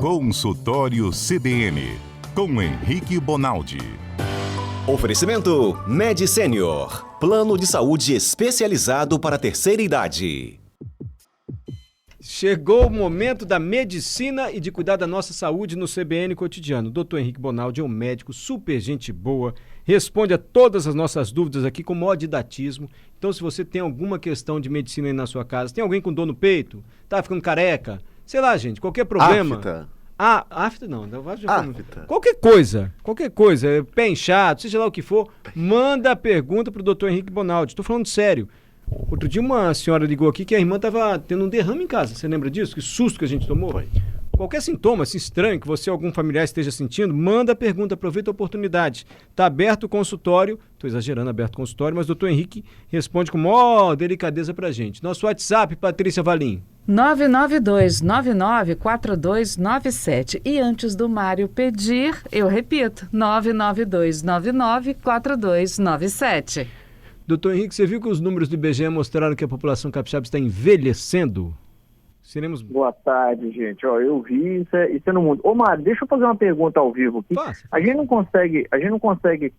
Consultório CBN, com Henrique Bonaldi. Oferecimento Med Senior, plano de saúde especializado para a terceira idade. Chegou o momento da medicina e de cuidar da nossa saúde no CBN Cotidiano. Dr. Henrique Bonaldi é um médico super gente boa, responde a todas as nossas dúvidas aqui com o maior didatismo. Então, se você tem alguma questão de medicina aí na sua casa, tem alguém com dor no peito, tá ficando careca, sei lá, gente, qualquer problema... Afta não. Afta. Qualquer coisa, pé inchado, seja lá o que for, manda a pergunta pro Dr. Henrique Bonaldi. Tô falando sério. Outro dia uma senhora ligou aqui que a irmã tava tendo um derrame em casa. Você lembra disso? Que susto que a gente tomou? Foi. Qualquer sintoma assim, estranho que você ou algum familiar esteja sentindo, manda a pergunta, aproveita a oportunidade. Tá aberto o consultório, tô exagerando, aberto o consultório, mas o Dr. Henrique responde com maior delicadeza pra gente. Nosso WhatsApp, Patrícia Valim. 992994297. E antes do Mário pedir, eu repito, 992994297. Doutor Henrique, você viu que os números do IBGE mostraram que a população capixaba está envelhecendo? Seremos... Boa tarde, gente. Eu vi isso é no mundo. Ô, Mário, deixa eu fazer uma pergunta ao vivo aqui. A gente não consegue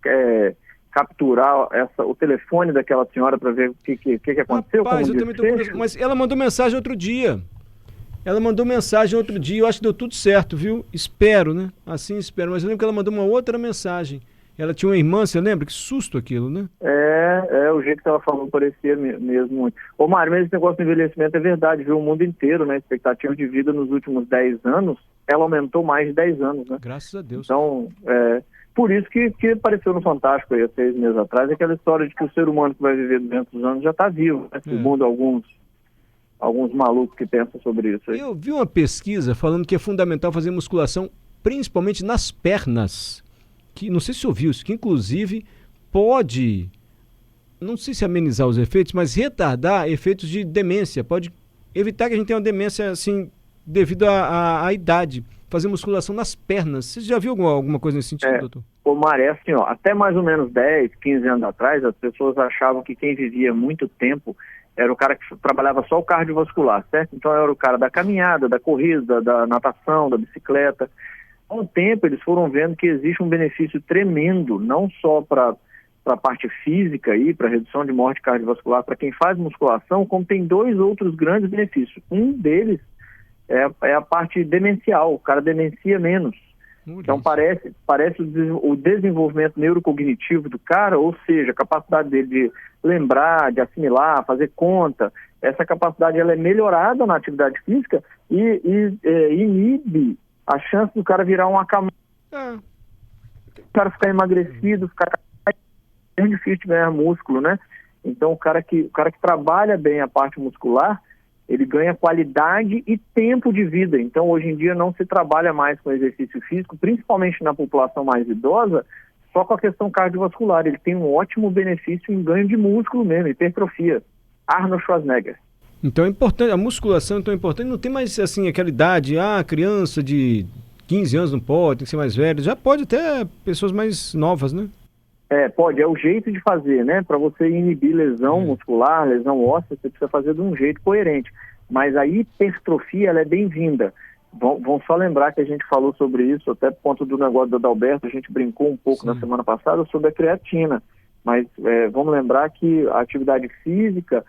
capturar o telefone daquela senhora para ver o que aconteceu? Rapaz, eu também tô curioso, mas ela mandou mensagem outro dia. Eu acho que deu tudo certo, viu? Espero, né? Assim espero. Mas eu lembro que ela mandou uma outra mensagem. Ela tinha uma irmã, você lembra? Que susto aquilo, né? O jeito que ela falou parecia mesmo. Ô, Mário, mas esse negócio do envelhecimento é verdade, viu? O mundo inteiro, né? A expectativa de vida nos últimos 10 anos, ela aumentou mais de 10 anos, né? Graças a Deus. Então, por isso que apareceu no Fantástico aí há 6 meses atrás, aquela história de que o ser humano que vai viver 200 anos já está vivo, né? Segundo alguns malucos que pensam sobre isso aí. Eu vi uma pesquisa falando que é fundamental fazer musculação, principalmente nas pernas. Que não sei se você ouviu isso, que inclusive pode, não sei se amenizar os efeitos, mas retardar efeitos de demência, pode evitar que a gente tenha uma demência assim, devido à idade, fazer musculação nas pernas. Você já viu alguma coisa nesse sentido, doutor? Ô, Mário, é assim, até mais ou menos 10, 15 anos atrás, as pessoas achavam que quem vivia muito tempo era o cara que trabalhava só o cardiovascular, certo? Então era o cara da caminhada, da corrida, da natação, da bicicleta. Com o tempo, eles foram vendo que existe um benefício tremendo, não só para a parte física, para redução de morte cardiovascular, para quem faz musculação, como tem 2 outros grandes benefícios. Um deles é a parte demencial, o cara demencia menos. Então parece o desenvolvimento neurocognitivo do cara, ou seja, a capacidade dele de lembrar, de assimilar, fazer conta, essa capacidade ela é melhorada na atividade física e inibe a chance do cara virar uma camada, o cara ficar emagrecido, é difícil de ganhar músculo, né? Então o cara que trabalha bem a parte muscular, ele ganha qualidade e tempo de vida. Então hoje em dia não se trabalha mais com exercício físico, principalmente na população mais idosa, só com a questão cardiovascular. Ele tem um ótimo benefício em ganho de músculo mesmo, hipertrofia. Arnold Schwarzenegger. Então é importante, a musculação é tão importante, não tem mais assim aquela idade, criança de 15 anos não pode, tem que ser mais velho, já pode até pessoas mais novas, né? Pode, é o jeito de fazer, né? Para você inibir lesão muscular, lesão óssea, você precisa fazer de um jeito coerente. Mas a hipertrofia, ela é bem-vinda. Vão só lembrar que a gente falou sobre isso, até por conta do negócio do Adalberto, a gente brincou um pouco na semana passada sobre a creatina. Mas vamos lembrar que a atividade física,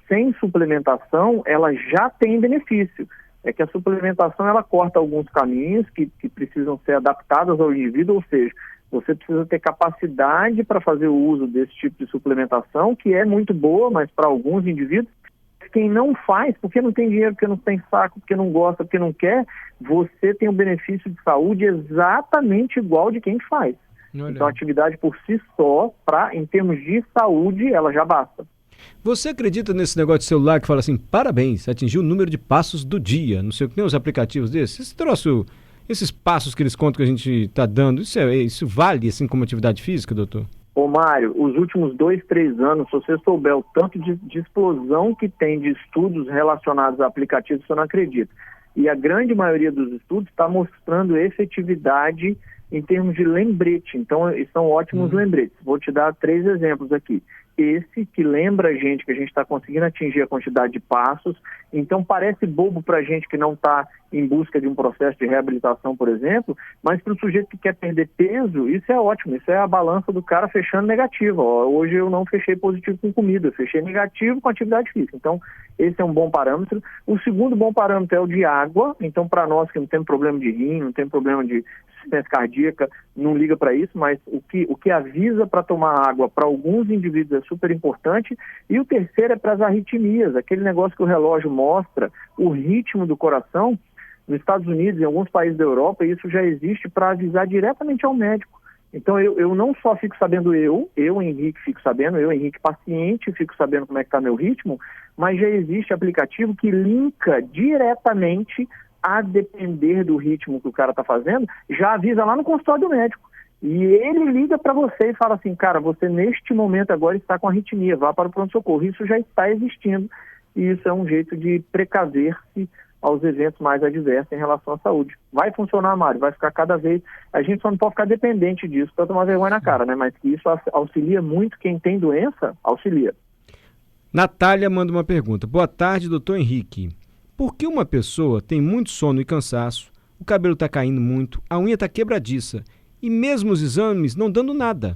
sem suplementação, ela já tem benefício. É que a suplementação, ela corta alguns caminhos que precisam ser adaptados ao indivíduo, ou seja, você precisa ter capacidade para fazer o uso desse tipo de suplementação, que é muito boa, mas para alguns indivíduos, quem não faz, porque não tem dinheiro, porque não tem saco, porque não gosta, porque não quer, você tem um benefício de saúde exatamente igual de quem faz. Então a atividade por si só, em termos de saúde, ela já basta. Você acredita nesse negócio de celular que fala assim, parabéns, atingiu o número de passos do dia, não sei o que, tem uns aplicativos desses? Esse troço, esses passos que eles contam que a gente está dando, isso vale assim como atividade física, doutor? Ô Mário, os últimos 2, 3 anos, se você souber o tanto de explosão que tem de estudos relacionados a aplicativos, você não acredita. E a grande maioria dos estudos está mostrando efetividade em termos de lembrete. Então, são ótimos lembretes. Vou te dar 3 exemplos aqui. Esse que lembra a gente que a gente está conseguindo atingir a quantidade de passos. Então, parece bobo para a gente que não está em busca de um processo de reabilitação, por exemplo, mas para o sujeito que quer perder peso, isso é ótimo, isso é a balança do cara fechando negativa. Hoje eu não fechei positivo com comida, eu fechei negativo com atividade física. Então, esse é um bom parâmetro. O segundo bom parâmetro é o de água. Então, para nós que não temos problema de rim, não temos problema de assistência cardíaca, não liga para isso, mas o que avisa para tomar água para alguns indivíduos é super importante. E o terceiro é para as arritmias, aquele negócio que o relógio mostra, o ritmo do coração. Nos Estados Unidos, em alguns países da Europa, isso já existe para avisar diretamente ao médico. Então, eu não só fico sabendo eu, Henrique, fico sabendo, eu, Henrique, paciente, fico sabendo como é que está meu ritmo, mas já existe aplicativo que linka diretamente, a depender do ritmo que o cara está fazendo, já avisa lá no consultório do médico. E ele liga para você e fala assim, cara, você neste momento agora está com arritmia, vá para o pronto-socorro. Isso já está existindo e isso é um jeito de precaver-se aos eventos mais adversos em relação à saúde. Vai funcionar, Mário, vai ficar cada vez... A gente só não pode ficar dependente disso para tomar vergonha na cara, né? Mas que isso auxilia muito quem tem doença, auxilia. Natália manda uma pergunta. Boa tarde, doutor Henrique. Por que uma pessoa tem muito sono e cansaço, o cabelo está caindo muito, a unha está quebradiça e mesmo os exames não dando nada?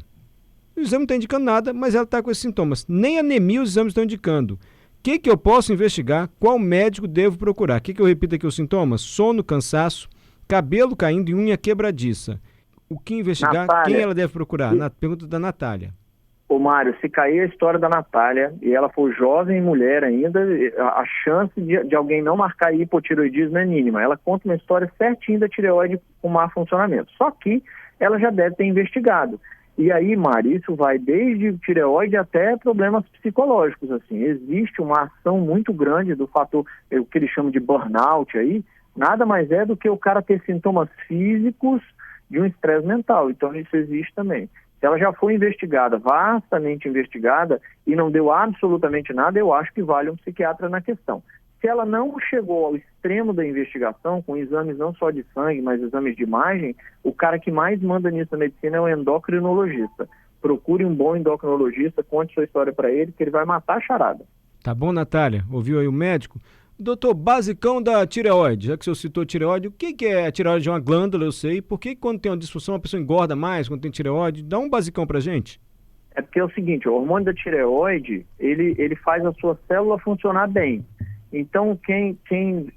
O exame não está indicando nada, mas ela está com esses sintomas. Nem anemia os exames estão indicando. O que eu posso investigar? Qual médico devo procurar? O que eu repito aqui os sintomas? Sono, cansaço, cabelo caindo e unha quebradiça. O que investigar? Natália, quem ela deve procurar? Pergunta da Natália. Ô Mário, se cair a história da Natália e ela for jovem mulher ainda, a chance de alguém não marcar hipotireoidismo é mínima. Ela conta uma história certinha da tireoide com má funcionamento. Só que ela já deve ter investigado. E aí, Mário, isso vai desde tireoide até problemas psicológicos. Assim. Existe uma ação muito grande do fator, o que eles chamam de burnout aí, nada mais é do que o cara ter sintomas físicos de um estresse mental. Então isso existe também. Se ela já foi investigada, vastamente investigada, e não deu absolutamente nada, eu acho que vale um psiquiatra na questão. Se ela não chegou ao extremo da investigação, com exames não só de sangue, mas exames de imagem, o cara que mais manda nisso na medicina é o endocrinologista. Procure um bom endocrinologista, conte sua história para ele, que ele vai matar a charada. Tá bom, Natália? Ouviu aí o médico? Doutor, basicão da tireoide, já que o senhor citou tireoide, o que é a tireoide? É uma glândula, eu sei. Por que quando tem uma disfunção a pessoa engorda mais quando tem tireoide? Dá um basicão pra gente. É porque é o seguinte, o hormônio da tireoide, ele faz a sua célula funcionar bem. Então, quem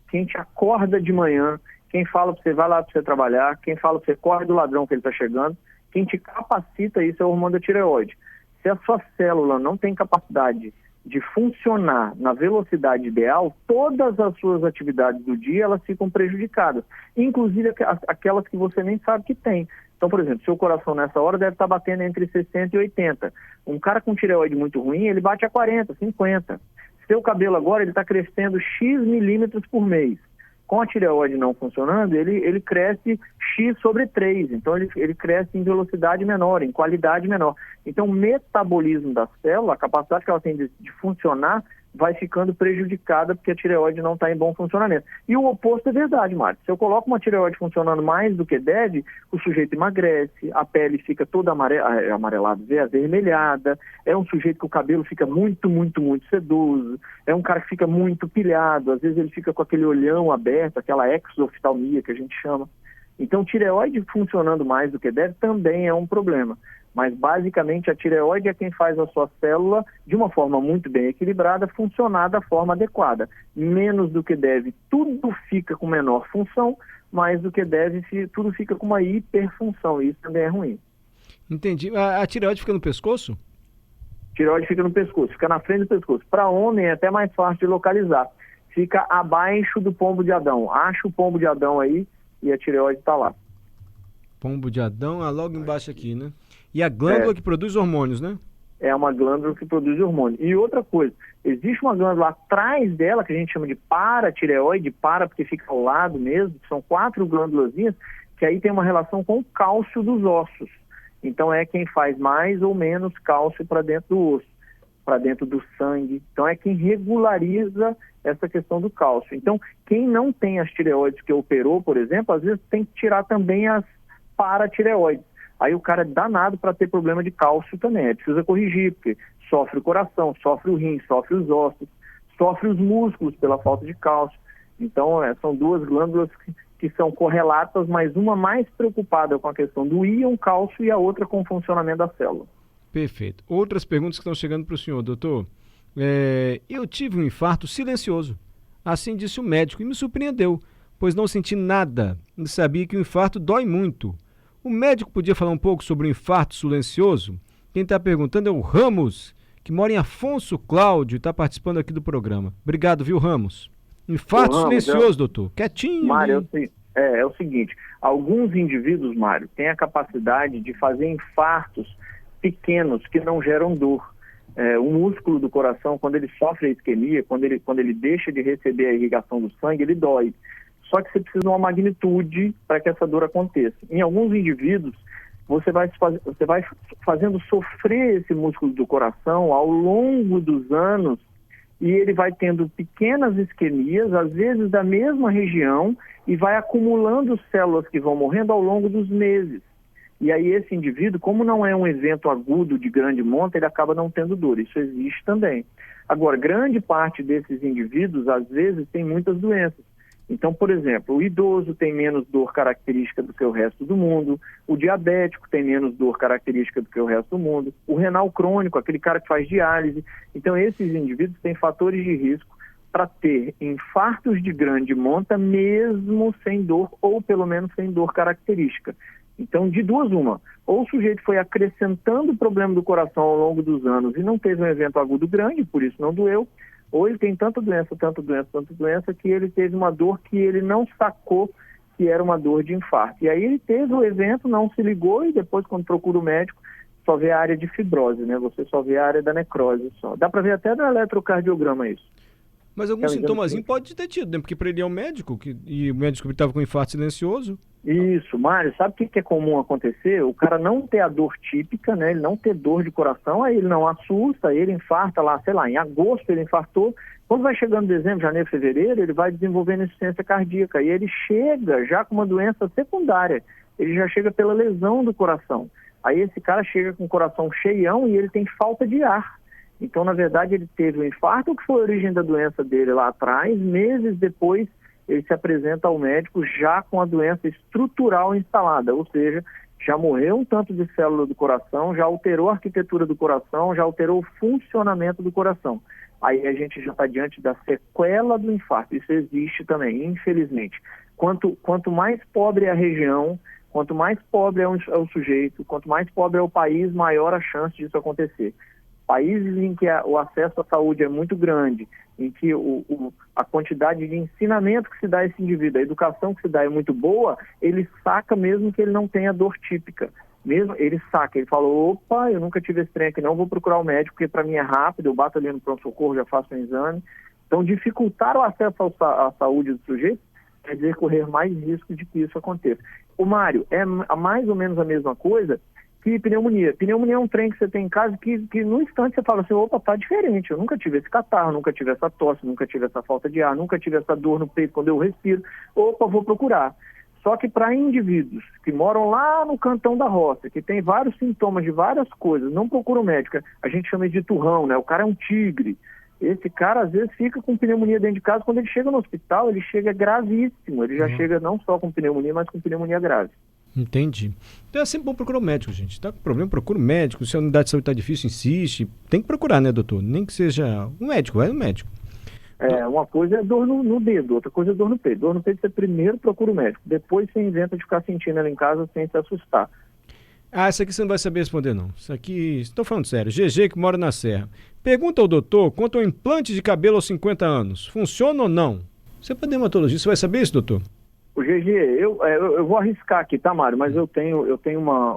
te acorda de manhã, quem fala para você vai lá para você trabalhar, quem fala para você corre do ladrão que ele está chegando, quem te capacita isso é o hormônio da tireoide. Se a sua célula não tem capacidade de funcionar na velocidade ideal, todas as suas atividades do dia elas ficam prejudicadas, inclusive aquelas que você nem sabe que tem. Então, por exemplo, seu coração nessa hora deve estar batendo entre 60 e 80. Um cara com tireoide muito ruim, ele bate a 40, 50. Seu cabelo agora ele está crescendo X milímetros por mês. Com a tireoide não funcionando, ele cresce X sobre 3. Então, ele cresce em velocidade menor, em qualidade menor. Então, o metabolismo da célula, a capacidade que ela tem de funcionar, vai ficando prejudicada porque a tireoide não está em bom funcionamento. E o oposto é verdade, Marcos. Se eu coloco uma tireoide funcionando mais do que deve, o sujeito emagrece, a pele fica toda amarelada, avermelhada, é um sujeito que o cabelo fica muito, muito, muito sedoso, é um cara que fica muito pilhado, às vezes ele fica com aquele olhão aberto, aquela exoftalmia que a gente chama. Então, tireoide funcionando mais do que deve também é um problema. Mas, basicamente, a tireoide é quem faz a sua célula, de uma forma muito bem equilibrada, funcionar da forma adequada. Menos do que deve, tudo fica com menor função, mais do que deve, tudo fica com uma hiperfunção. Isso também é ruim. Entendi. A tireoide fica no pescoço? Tireoide fica no pescoço, fica na frente do pescoço. Para homem é até mais fácil de localizar. Fica abaixo do pombo de Adão. Acha o pombo de Adão aí e a tireoide está lá. Pombo de Adão, logo embaixo aqui, né? E a glândula que produz hormônios, né? É uma glândula que produz hormônios. E outra coisa, existe uma glândula atrás dela, que a gente chama de paratireoide, porque fica ao lado mesmo, que são 4 glândulazinhas, que aí tem uma relação com o cálcio dos ossos. Então é quem faz mais ou menos cálcio para dentro do osso, para dentro do sangue. Então é quem regulariza essa questão do cálcio. Então, quem não tem as tireoides que operou, por exemplo, às vezes tem que tirar também as paratireoides. Aí o cara é danado para ter problema de cálcio também. Aí precisa corrigir, porque sofre o coração, sofre o rim, sofre os ossos, sofre os músculos pela falta de cálcio. Então, são duas glândulas que são correlatas, mas uma mais preocupada com a questão do íon cálcio e a outra com o funcionamento da célula. Perfeito. Outras perguntas que estão chegando para o senhor, doutor. Eu tive um infarto silencioso. Assim disse o médico e me surpreendeu, pois não senti nada e sabia que o infarto dói muito. O médico podia falar um pouco sobre o infarto silencioso? Quem está perguntando é o Ramos, que mora em Afonso Cláudio e está participando aqui do programa. Obrigado, viu, Ramos? Infarto silencioso, doutor. Quietinho. Mário, é o seguinte, alguns indivíduos, Mário, têm a capacidade de fazer infartos pequenos que não geram dor. O músculo do coração, quando ele sofre a isquemia, quando ele deixa de receber a irrigação do sangue, ele dói. Só que você precisa de uma magnitude para que essa dor aconteça. Em alguns indivíduos, você vai fazendo sofrer esse músculo do coração ao longo dos anos e ele vai tendo pequenas isquemias, às vezes da mesma região, e vai acumulando células que vão morrendo ao longo dos meses. E aí esse indivíduo, como não é um evento agudo de grande monta, ele acaba não tendo dor. Isso existe também. Agora, grande parte desses indivíduos, às vezes, tem muitas doenças. Então, por exemplo, o idoso tem menos dor característica do que o resto do mundo, o diabético tem menos dor característica do que o resto do mundo, o renal crônico, aquele cara que faz diálise. Então, esses indivíduos têm fatores de risco para ter infartos de grande monta, mesmo sem dor, ou pelo menos sem dor característica. Então, de duas uma, ou o sujeito foi acrescentando o problema do coração ao longo dos anos e não teve um evento agudo grande, por isso não doeu, ou ele tem tanta doença, que ele teve uma dor que ele não sacou que era uma dor de infarto. E aí ele teve o evento, não se ligou e depois, quando procura o médico, só vê a área de fibrose, né? Você só vê a área da necrose só. Dá para ver até no eletrocardiograma isso. Mas algum sintomazinho pode ter tido, né? Porque para ele é um médico, e o médico estava com infarto silencioso. Isso, Mário, sabe o que é comum acontecer? O cara não ter a dor típica, né? Ele não ter dor de coração, aí ele não assusta, aí ele infarta lá, sei lá, em agosto ele infartou. Quando vai chegando dezembro, janeiro, fevereiro, ele vai desenvolvendo insuficiência cardíaca e ele chega já com uma doença secundária, ele já chega pela lesão do coração. Aí esse cara chega com o coração cheião e ele tem falta de ar. Então, na verdade, ele teve um infarto, que foi a origem da doença dele lá atrás. Meses depois, ele se apresenta ao médico já com a doença estrutural instalada, ou seja, já morreu um tanto de célula do coração, já alterou a arquitetura do coração, já alterou o funcionamento do coração. Aí a gente já está diante da sequela do infarto. Isso existe também, infelizmente. Quanto mais pobre é a região, quanto mais pobre é o sujeito, quanto mais pobre é o país, maior a chance disso acontecer. Países em que o acesso à saúde é muito grande, em que a quantidade de ensinamento que se dá a esse indivíduo, a educação que se dá é muito boa, ele saca mesmo que ele não tenha dor típica. Mesmo ele saca, ele fala, opa, eu nunca tive esse trem aqui não, vou procurar o médico, porque para mim é rápido, eu bato ali no pronto-socorro, já faço um exame. Então, dificultar o acesso à saúde do sujeito quer dizer correr mais risco de que isso aconteça. O Mário, é mais ou menos a mesma coisa que pneumonia. Pneumonia é um trem que você tem em casa que no instante você fala assim, opa, tá diferente, eu nunca tive esse catarro, nunca tive essa tosse, nunca tive essa falta de ar, nunca tive essa dor no peito quando eu respiro, opa, vou procurar. Só que para indivíduos que moram lá no cantão da roça, que tem vários sintomas de várias coisas, não procuram médico, a gente chama de turrão, né? O cara é um tigre. Esse cara, às vezes, fica com pneumonia dentro de casa, quando ele chega no hospital, ele chega gravíssimo, ele já chega não só com pneumonia, mas com pneumonia grave. Entendi. Então é sempre bom procurar o médico, gente. Tá com problema, procura o médico. Se a unidade de saúde está difícil, insiste. Tem que procurar, né, doutor? Nem que seja um médico, vai no médico. Uma coisa é dor no dedo, outra coisa é dor no peito. Dor no peito você primeiro procura o médico, depois você inventa de ficar sentindo ela em casa sem se assustar. Essa aqui você não vai saber responder, não. Isso aqui, estou falando sério. GG, que mora na Serra. Pergunta ao doutor quanto ao implante de cabelo aos 50 anos. Funciona ou não? Você é dermatologista, você vai saber isso, doutor? O GG, eu vou arriscar aqui, tá, Mário? Mas eu tenho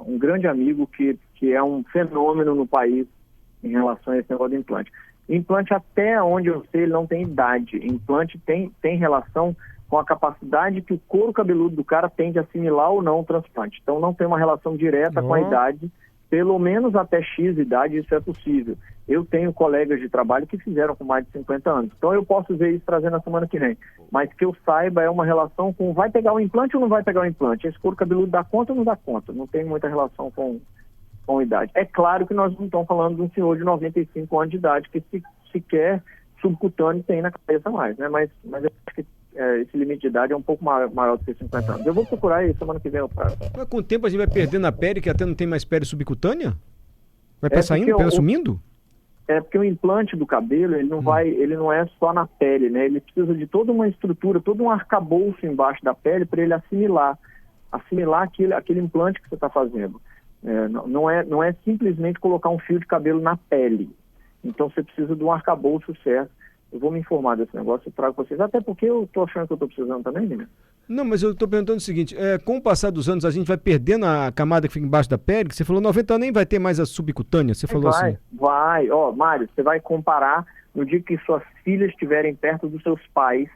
um grande amigo que é um fenômeno no país em relação a esse negócio de implante. Implante, até onde eu sei, ele não tem idade. Implante tem relação com a capacidade que o couro cabeludo do cara tem de assimilar ou não o transplante. Então não tem uma relação direta com a idade, pelo menos até X idade isso é possível. Eu tenho colegas de trabalho que fizeram com mais de 50 anos. Então eu posso ver isso trazendo na semana que vem. Mas que eu saiba é uma relação com vai pegar o implante ou não vai pegar o implante? Esse couro cabeludo dá conta ou não dá conta? Não tem muita relação com idade. É claro que nós não estamos falando de um senhor de 95 anos de idade que sequer subcutâneo tem na cabeça mais, né? Mas eu acho que esse limite de idade é um pouco maior do que 50 anos. Eu vou procurar aí, semana que vem eu trago. Mas com o tempo a gente vai perdendo a pele, que até não tem mais pele subcutânea? Vai É saindo, porque sumindo? É porque o implante do cabelo, ele não é só na pele, né? Ele precisa de toda uma estrutura, todo um arcabouço embaixo da pele para ele assimilar aquele implante que você está fazendo. Não é simplesmente colocar um fio de cabelo na pele. Então você precisa de um arcabouço certo. Eu vou me informar desse negócio e trago para vocês. Até porque eu estou achando que eu estou precisando também, menino. Não, mas eu estou perguntando o seguinte, com o passar dos anos a gente vai perdendo a camada que fica embaixo da pele, que você falou 90 anos nem vai ter mais a subcutânea, você falou assim. Vai. Mário, você vai comparar no dia que suas filhas estiverem perto dos seus pais,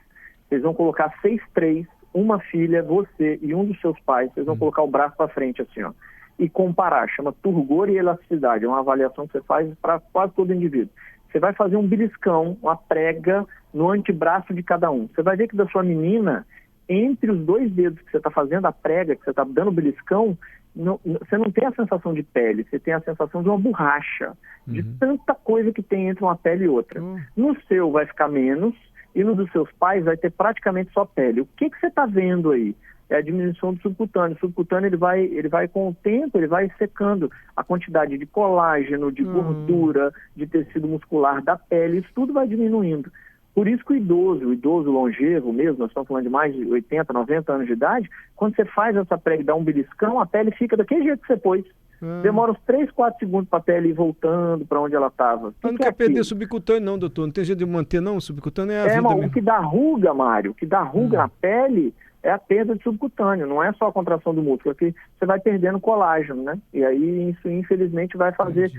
vocês vão colocar 6'3", uma filha, você e um dos seus pais, vocês vão colocar o braço para frente assim, ó. E comparar, chama turgor e elasticidade, é uma avaliação que você faz para quase todo indivíduo. Você vai fazer um beliscão, uma prega no antebraço de cada um. Você vai ver que da sua menina, entre os 2 dedos que você está fazendo a prega, que você está dando o beliscão, você não tem a sensação de pele, você tem a sensação de uma borracha, de tanta coisa que tem entre uma pele e outra. No seu vai ficar menos, e no dos seus pais vai ter praticamente só pele. O que você está vendo aí? É a diminuição do subcutâneo. O subcutâneo ele vai com o tempo, ele vai secando a quantidade de colágeno, de gordura, de tecido muscular da pele, isso tudo vai diminuindo. Por isso que o idoso longevo mesmo, nós estamos falando de mais de 80, 90 anos de idade, quando você faz essa prega e dá um beliscão, a pele fica daquele jeito que você pôs. Demora uns 3, 4 segundos para a pele ir voltando para onde ela estava. Mas não quer perder subcutâneo não, doutor. Não tem jeito de manter não, subcutâneo é a vida mesmo. O que dá ruga, Mário, o que dá ruga na pele é a perda de subcutâneo, não é só a contração do músculo, é que você vai perdendo colágeno, né? E aí isso infelizmente vai fazer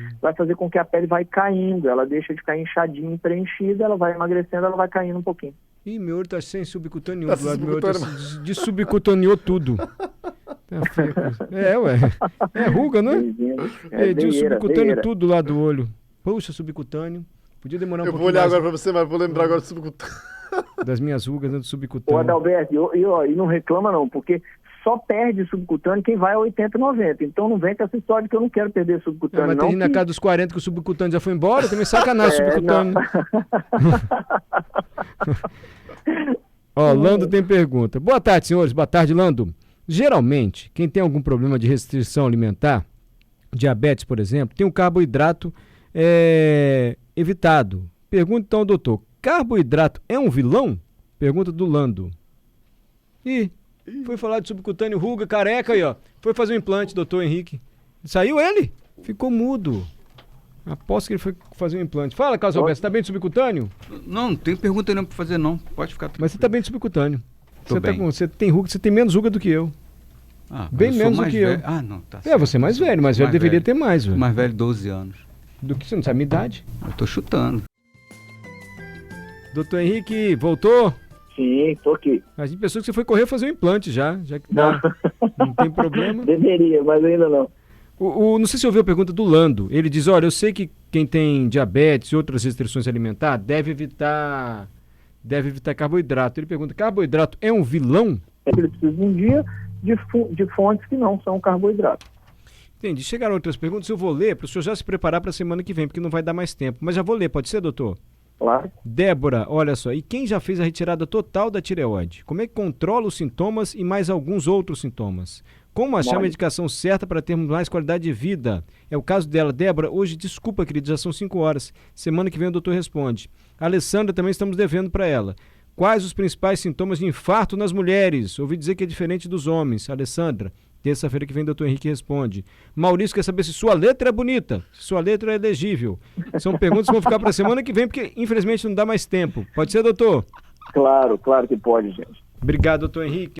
com que a pele vai caindo, ela deixa de ficar inchadinha e preenchida, ela vai emagrecendo, ela vai caindo um pouquinho. Ih, meu olho tá sem subcutâneo do lado do meu olho, subcutaneou tudo. É ruga, né? De subcutâneo tudo lá do olho. Puxa, subcutâneo. Podia demorar um pouquinho. Eu vou olhar agora pra você, mas vou lembrar agora do subcutâneo. Das minhas rugas, né, do subcutâneo. Ô, Adalberto, e não reclama não, porque só perde subcutâneo quem vai a 80, 90. Então não vem com essa história de que eu não quero perder subcutâneo. Mas tem gente na casa dos 40 que o subcutâneo já foi embora, também sacanagem subcutâneo. Ó, Lando tem pergunta. Boa tarde, senhores. Boa tarde, Lando. Geralmente, quem tem algum problema de restrição alimentar, diabetes, por exemplo, tem o carboidrato evitado. Pergunta então, doutor, carboidrato é um vilão? Pergunta do Lando. Ih, foi falar de subcutâneo, ruga, careca aí, ó. Foi fazer um implante, doutor Henrique. Saiu ele? Ficou mudo. Aposto que ele foi fazer um implante. Fala, Carlos Alberto, você tá bem de subcutâneo? Não tem pergunta nenhuma pra fazer, não. Pode ficar tranquilo. Mas você tá bem de subcutâneo. Tô bem. Você tem ruga, você tem menos ruga do que eu. Bem menos do que eu. Ah, não, tá certo. Você é mais velho, mais velho deveria ter mais, velho. Mais velho, 12 anos. Do que você não sabe a minha idade? Eu tô chutando. Doutor Henrique, voltou? Sim, tô aqui. A gente pensou que você foi correr fazer um implante já que dá. Não tem problema. Deveria, mas ainda não. Não sei se você ouviu a pergunta do Lando. Ele diz, olha, eu sei que quem tem diabetes e outras restrições alimentares deve evitar carboidrato. Ele pergunta, carboidrato é um vilão? Ele precisa um dia de fontes que não são carboidratos. Entendi. Chegaram outras perguntas, eu vou ler para o senhor já se preparar para a semana que vem, porque não vai dar mais tempo. Mas já vou ler, pode ser, doutor? Claro. Débora, olha só, e quem já fez a retirada total da tireoide? Como é que controla os sintomas e mais alguns outros sintomas? Como achar a medicação certa para termos mais qualidade de vida? É o caso dela. Débora, hoje, desculpa, querida, já são 5 horas. Semana que vem o doutor responde. A Alessandra também estamos devendo para ela. Quais os principais sintomas de infarto nas mulheres? Ouvi dizer que é diferente dos homens. Alessandra, terça-feira que vem o doutor Henrique responde. Maurício quer saber se sua letra é bonita, se sua letra é legível. São perguntas que vão ficar para a semana que vem, porque infelizmente não dá mais tempo. Pode ser, doutor? Claro que pode, gente. Obrigado, doutor Henrique.